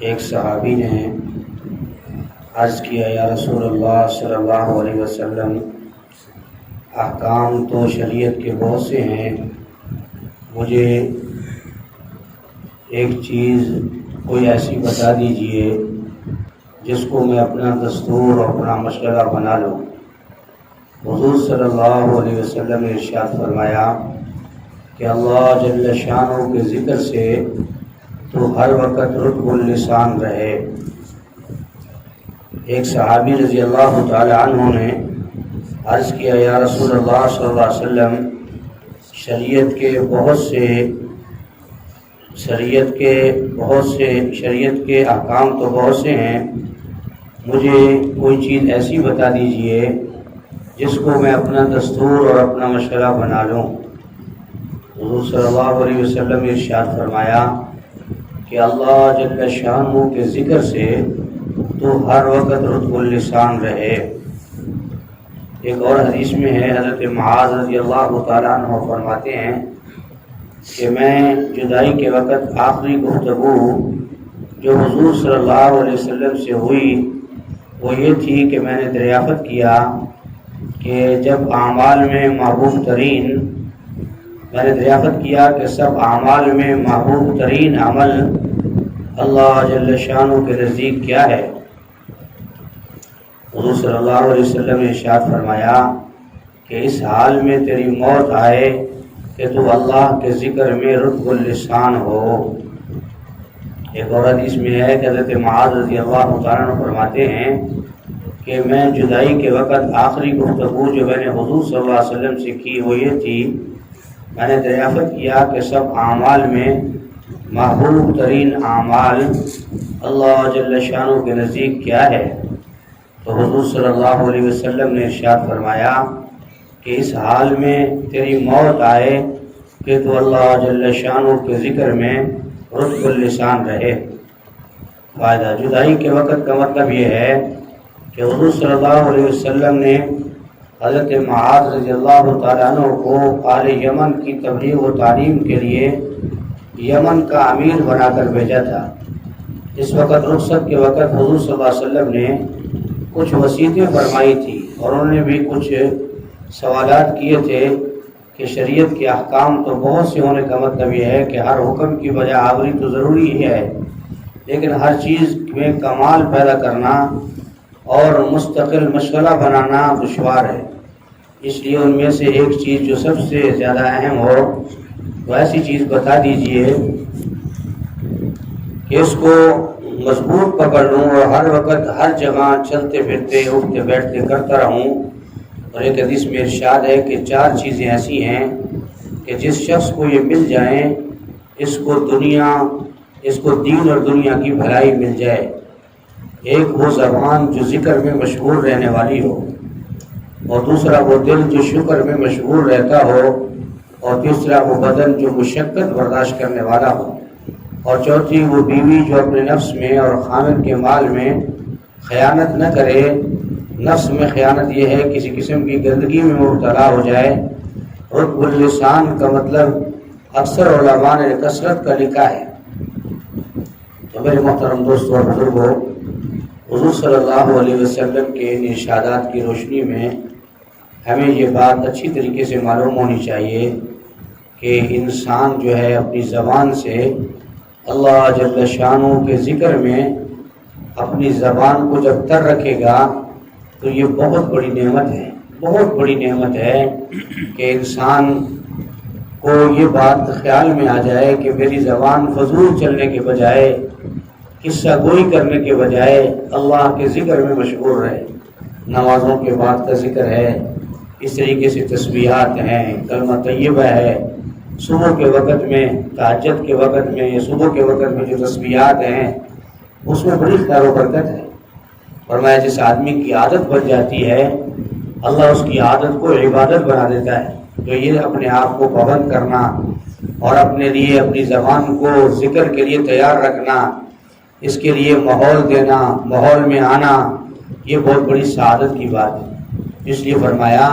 ایک صحابی نے عرض کیا، یا رسول اللہ صلی اللہ علیہ وسلم، احکام تو شریعت کے بہت سے ہیں، مجھے ایک چیز کوئی ایسی بتا دیجئے جس کو میں اپنا دستور اور اپنا مشغلہ بنا لوں۔ حضور صلی اللہ علیہ وسلم نے ارشاد فرمایا کہ اللہ جل شانہ کے ذکر سے تو ہر وقت رطب اللسان رہے۔ ایک صحابی رضی اللہ تعالی عنہ نے عرض کیا، یا رسول اللہ صلی اللہ علیہ وسلم، شریعت کے احکام تو بہت سے ہیں، مجھے کوئی چیز ایسی بتا دیجئے جس کو میں اپنا دستور اور اپنا مشغلہ بنا لوں۔ حضور صلی اللہ علیہ وسلم نے ارشاد فرمایا کہ اللہ جل شانہ کے ذکر سے تو ہر وقت رطب اللسان رہے۔ ایک اور حدیث میں ہے، حضرت معاذ رضی اللہ تعالیٰ عنہ فرماتے ہیں کہ میں جدائی کے وقت آخری گفتگو جو حضور صلی اللہ علیہ وسلم سے ہوئی وہ یہ تھی کہ میں نے دریافت کیا کہ سب اعمال میں محبوب ترین عمل اللہ جل شانہ کے نزدیک کیا ہے؟ حضور صلی اللہ علیہ وسلم نے ارشاد فرمایا کہ اس حال میں تیری موت آئے کہ تو اللہ کے ذکر میں رطب اللسان ہو۔ ایک اور حدیث میں ہے کہ حضرت معاذ رضی اللہ تعالیٰ عنہ فرماتے ہیں کہ میں جدائی کے وقت آخری گفتگو جو میں نے حضور صلی اللہ علیہ وسلم سے کی وہ یہ تھی، میں نے دریافت کیا کہ سب اعمال میں محبوب ترین اعمال اللہ جل شانہ کے نزدیک کیا ہے؟ تو حضور صلی اللہ علیہ وسلم نے ارشاد فرمایا کہ اس حال میں تیری موت آئے کہ تو اللہ جل شانہ کے ذکر میں رطب اللسان رہے۔ فائدہ جدائی کے وقت کا مطلب یہ ہے کہ حضور صلی اللہ علیہ وسلم نے حضرت معاذ رضی اللہ تعالیٰ عنہ کو اہل یمن کی تبلیغ و تعلیم کے لیے یمن کا امیر بنا کر بھیجا تھا۔ اس وقت رخصت کے وقت حضور صلی اللہ علیہ وسلم نے کچھ وصیتیں فرمائی تھی اور انہوں نے بھی کچھ سوالات کیے تھے کہ شریعت کے احکام تو بہت سے ہونے کا مطلب یہ ہے کہ ہر حکم کی بجا آوری تو ضروری ہی ہے، لیکن ہر چیز میں کمال پیدا کرنا اور مستقل مشغلہ بنانا دشوار ہے۔ اس لیے ان میں سے ایک چیز جو سب سے زیادہ اہم ہو وہ ایسی چیز بتا دیجئے کہ اس کو مضبوط پکڑ لوں اور ہر وقت ہر جگہ چلتے پھرتے اٹھتے بیٹھتے کرتا رہوں۔ اور ایک حدیث میں ارشاد ہے کہ 4 چیزیں ایسی ہیں کہ جس شخص کو یہ مل جائیں اس کو دین اور دنیا کی بھلائی مل جائے۔ ایک وہ زبان جو ذکر میں مشغول رہنے والی ہو، اور دوسرا وہ دل جو شکر میں مشغول رہتا ہو، اور تیسرا وہ بدن جو مشقت برداشت کرنے والا ہو، اور چوتھی وہ بیوی جو اپنے نفس میں اور خامد کے مال میں خیانت نہ کرے۔ نفس میں خیانت یہ ہے کسی قسم کی گندگی میں مبتلا ہو جائے۔ رطب اللسان کا مطلب اکثر علماء نے کثرت کا لکھا ہے۔ تو میرے محترم دوستوں اور بزرگوں، حضور صلی اللہ علیہ وسلم کے ان ارشادات کی روشنی میں ہمیں یہ بات اچھی طریقے سے معلوم ہونی چاہیے کہ انسان جو ہے اپنی زبان سے اللہ جل شانہ کے ذکر میں اپنی زبان کو جب تر رکھے گا تو یہ بہت بڑی نعمت ہے کہ انسان کو یہ بات خیال میں آ جائے کہ میری زبان فضول چلنے کے بجائے، قصہ گوئی کرنے کے بجائے اللہ کے ذکر میں مشغول رہے۔ نمازوں کے بعد کا ذکر ہے، اس طریقے سے تسبیحات ہیں، کلمہ طیبہ ہے، صبح کے وقت میں، تہجد کے وقت میں، صبح کے وقت میں جو تسبیحات ہیں اس میں بڑی خیر و برکت ہے۔ فرمایا جس آدمی کی عادت بن جاتی ہے اللہ اس کی عادت کو عبادت بنا دیتا ہے۔ تو یہ اپنے آپ کو پابند کرنا اور اپنے لیے اپنی زبان کو ذکر کے لیے تیار رکھنا، اس کے لیے ماحول دینا، ماحول میں آنا، یہ بہت بڑی سعادت کی بات ہے۔ اس لیے فرمایا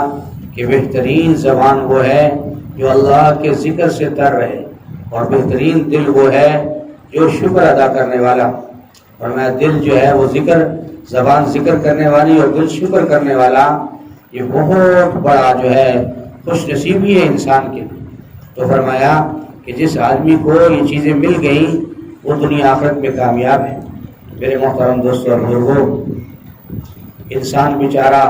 کہ بہترین زبان وہ ہے جو اللہ کے ذکر سے تر رہے، اور بہترین دل وہ ہے جو شکر ادا کرنے والا۔ فرمایا دل جو ہے وہ ذکر، زبان ذکر کرنے والی اور دل شکر کرنے والا، یہ بہت بڑا جو ہے خوش نصیبی ہے انسان کے لیے۔ تو فرمایا کہ جس آدمی کو یہ چیزیں مل گئیں وہ دنیا آخرت میں کامیاب ہے۔ میرے محترم دوستوں اور بزرگوں، انسان بیچارہ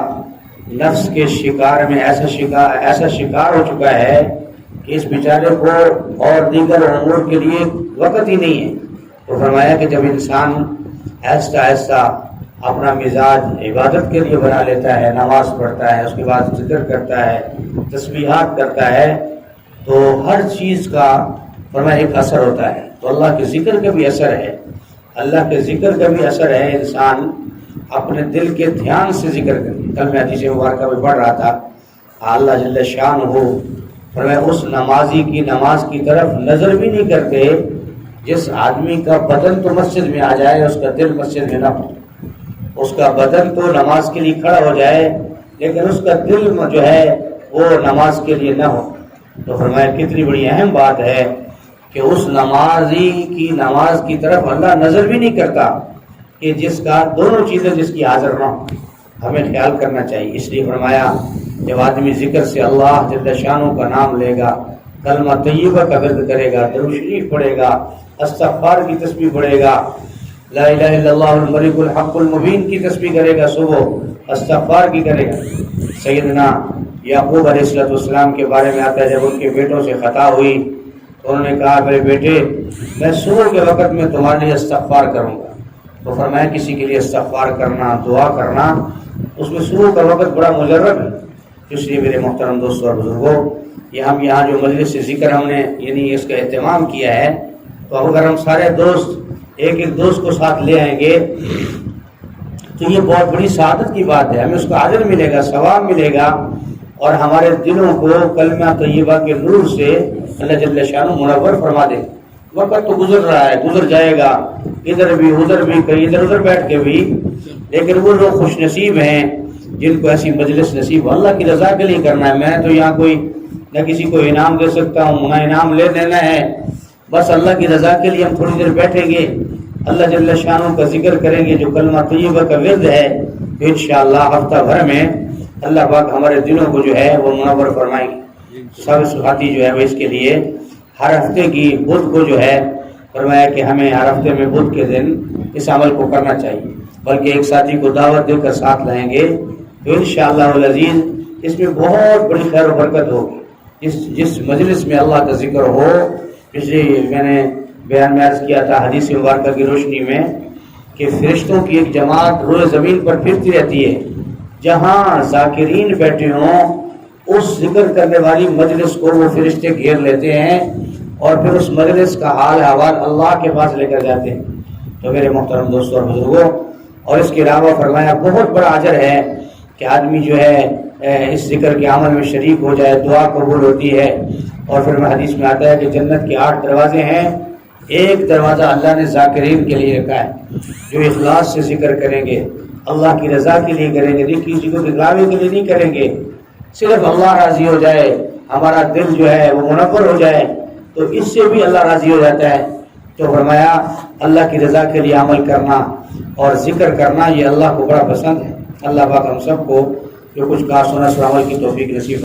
نفس کے شکار میں ایسا شکار ہو چکا ہے کہ اس بیچارے کو اور دیگر امور کے لیے وقت ہی نہیں ہے۔ تو فرمایا کہ جب انسان آہستہ آہستہ اپنا مزاج عبادت کے لیے بنا لیتا ہے، نماز پڑھتا ہے، اس کے بعد ذکر کرتا ہے، تسبیحات کرتا ہے، تو ہر چیز کا فرمایا ایک اثر ہوتا ہے۔ تو اللہ کے ذکر کا بھی اثر ہے، اللہ کے ذکر کا بھی اثر ہے۔ انسان اپنے دل کے دھیان سے ذکر کرے۔ کل میں حدیث مبارکہ میں پڑھ رہا تھا، اللہ جل شان ہو فرمایا اس نمازی کی نماز کی طرف نظر بھی نہیں کرتے جس آدمی کا بدن تو مسجد میں آ جائے، اس کا دل مسجد میں نہ ہو۔ اس کا بدن تو نماز کے لیے کھڑا ہو جائے لیکن اس کا دل جو ہے وہ نماز کے لیے نہ ہو۔ تو فرمایا کتنی بڑی اہم بات ہے کہ اس نمازی کی نماز کی طرف اللہ نظر بھی نہیں کرتا کہ جس کا دونوں چیزیں جس کی حاضر نہ ہو۔ ہمیں خیال کرنا چاہیے۔ اس لیے فرمایا جب آدمی ذکر سے اللہ جل شانہ کا نام لے گا، کلمہ طیبہ کا ورد کرے گا، درود شریف پڑھے گا، استغفار کی تسبیح پڑھے گا، لا الہ الا اللہ الملک الحق المبین کی تسبیح کرے گا، صبح استغفار کی کرے گا۔ سیدنا یعقوب علیہ السلام کے بارے میں آتا ہے جب ان کے بیٹوں سے خطا ہوئی تو انہوں نے کہا میرے بیٹے میں صبح کے وقت میں تمہارے لیے استغفار کروں گا۔ تو فرمایا کسی کے لیے استغفار کرنا، دعا کرنا، اس میں صبح کا وقت بڑا مجرب ہے۔ اس لیے میرے محترم دوستوں اور بزرگوں، یہ ہم یہاں جو مجلس سے ذکر ہم نے یعنی اس کا اہتمام کیا ہے، تو اگر ہم سارے دوست ایک دوست کو ساتھ لے آئیں گے تو یہ بہت بڑی سعادت کی بات ہے۔ ہمیں اس کا اجر ملے گا، ثواب ملے گا، اور ہمارے دلوں کو کلمہ طیبہ کے نور سے اللہ جل شانہ منور فرما دے۔ وقت تو گزر رہا ہے، گزر جائے گا، ادھر بھی ادھر بھی، کہیں ادھر ادھر بیٹھ کے بھی، لیکن وہ لوگ خوش نصیب ہیں جن کو ایسی مجلس نصیب ہو۔ اللہ کی رضا کے لیے کرنا ہے۔ میں تو یہاں کوئی نہ کسی کو انعام دے سکتا ہوں، نہ انعام لے دینا ہے، بس اللہ کی رضا کے لیے ہم تھوڑی دیر بیٹھیں گے، اللہ جل شانہ کا ذکر کریں گے جو کلمہ طیبہ کا ورد ہے، تو انشاءاللہ ہفتہ بھر میں اللہ پاک ہمارے دلوں کو جو ہے وہ منور فرمائیں گے۔ سب ساتھی جو ہے وہ اس کے لیے ہر ہفتے کی بدھ کو جو ہے فرمایا کہ ہمیں ہر ہفتے میں بدھ کے دن اس عمل کو کرنا چاہیے، بلکہ ایک ساتھی کو دعوت دے کر ساتھ لائیں گے تو انشاءاللہ العزیز اس میں بہت بڑی خیر و برکت ہوگی۔ جس مجلس میں اللہ کا ذکر ہو، اس لیے میں نے بیان میں عرض کیا تھا حدیث مبارکہ کی روشنی میں کہ فرشتوں کی ایک جماعت روئے زمین پر پھرتی رہتی ہے، جہاں ذاکرین بیٹھے ہوں اس ذکر کرنے والی مجلس کو وہ فرشتے گھیر لیتے ہیں اور پھر اس مجلس کا حال احوال اللہ کے پاس لے کر جاتے ہیں۔ تو میرے محترم دوستوں اور بزرگوں، اور اس کے علاوہ فرمایا بہت بڑا اجر ہے کہ آدمی جو ہے اس ذکر کے عمل میں شریک ہو جائے، دعا قبول ہوتی ہے۔ اور پھر حدیث میں آتا ہے کہ جنت کے 8 دروازے ہیں، ایک دروازہ اللہ نے ذاکرین کے لیے رکھا ہے جو اخلاص سے ذکر کریں گے، اللہ کی رضا کے لیے کریں گے، کسی کو دکھلاوے کے لیے نہیں کریں گے، صرف اللہ راضی ہو جائے، ہمارا دل جو ہے وہ منور ہو جائے تو اس سے بھی اللہ راضی ہو جاتا ہے۔ تو فرمایا اللہ کی رضا کے لیے عمل کرنا اور ذکر کرنا یہ اللہ کو بڑا پسند ہے۔ اللہ پاک ہم سب کو جو کچھ کہا سنا سو عمل کی توفیق نصیب